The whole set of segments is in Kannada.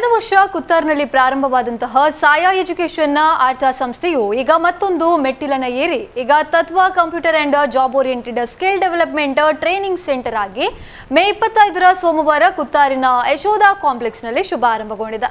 ಕಳೆದ ವರ್ಷ ಕುತ್ತಾರ್ನಲ್ಲಿ ಪ್ರಾರಂಭವಾದಂತಹ ಸಾಯಾ ಎಜುಕೇಶನ್ನ ಆರ್ಥ ಸಂಸ್ಥೆಯು ಈಗ ಮತ್ತೊಂದು ಮೆಟ್ಟಿಲನ್ನು ಏರಿ ಈಗ ತತ್ವ computer and job oriented skill development training centre ಆಗಿ ಮೇ 25ರ ಸೋಮವಾರ ಕುತ್ತಾರಿನ ಯಶೋಧ ಕಾಂಪ್ಲೆಕ್ಸ್ನಲ್ಲಿ ಶುಭಾರಂಭಗೊಂಡಿದೆ.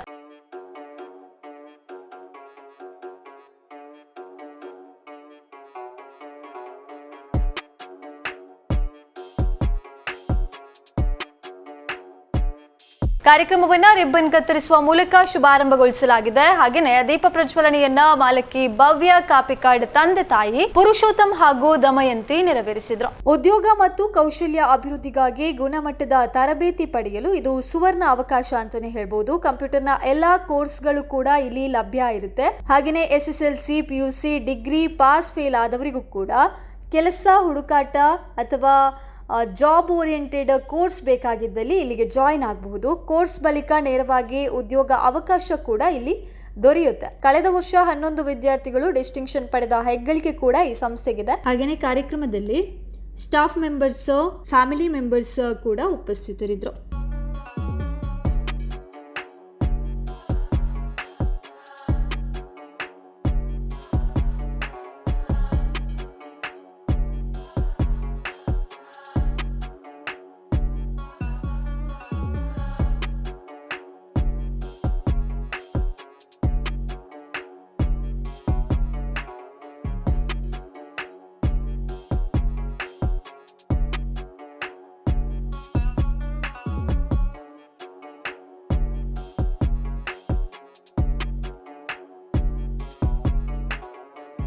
ಕಾರ್ಯಕ್ರಮವನ್ನು ರಿಬ್ಬನ್ ಕತ್ತರಿಸುವ ಮೂಲಕ ಶುಭಾರಂಭಗೊಳಿಸಲಾಗಿದೆ. ಹಾಗೆಯೇ ದೀಪ ಪ್ರಜ್ವಲನೆಯನ್ನ ಮಾಲಕಿ ಭವ್ಯ ಕಾಪಿಕಾಡ್ ತಂದೆ ತಾಯಿ ಪುರುಷೋತ್ತಮ್ ಹಾಗೂ ದಮಯಂತಿ ನೆರವೇರಿಸಿದ್ರು. ಉದ್ಯೋಗ ಮತ್ತು ಕೌಶಲ್ಯ ಅಭಿವೃದ್ಧಿಗಾಗಿ ಗುಣಮಟ್ಟದ ತರಬೇತಿ ಪಡೆಯಲು ಇದು ಸುವರ್ಣ ಅವಕಾಶ ಅಂತಾನೆ ಹೇಳ್ಬೋದು. ಕಂಪ್ಯೂಟರ್ನ ಎಲ್ಲಾ ಕೋರ್ಸ್ಗಳು ಕೂಡ ಇಲ್ಲಿ ಲಭ್ಯ ಇರುತ್ತೆ. ಹಾಗೆಯೇ SSLC, PUC, degree pass fail ಆದವರಿಗೂ ಕೂಡ ಕೆಲಸ ಹುಡುಕಾಟ ಅಥವಾ ಜಾಬ್ ಓರಿಯೆಂಟೆಡ್ ಕೋರ್ಸ್ ಬೇಕಾಗಿದ್ದಲ್ಲಿ ಇಲ್ಲಿಗೆ ಜಾಯಿನ್ ಆಗಬಹುದು. ಕೋರ್ಸ್ ಬಳಿಕ ನೇರವಾಗಿ ಉದ್ಯೋಗ ಅವಕಾಶ ಕೂಡ ಇಲ್ಲಿ ದೊರೆಯುತ್ತೆ. ಕಳೆದ ವರ್ಷ 11 ವಿದ್ಯಾರ್ಥಿಗಳು ಡಿಸ್ಟಿಂಕ್ಷನ್ ಪಡೆದ ಹೆಗ್ಗಳಿಕೆ ಕೂಡ ಈ ಸಂಸ್ಥೆಗಿದೆ. ಹಾಗೆಯೇ ಕಾರ್ಯಕ್ರಮದಲ್ಲಿ ಸ್ಟಾಫ್ ಮೆಂಬರ್ಸ್, ಫ್ಯಾಮಿಲಿ ಮೆಂಬರ್ಸ್ ಕೂಡ ಉಪಸ್ಥಿತರಿದ್ದರು.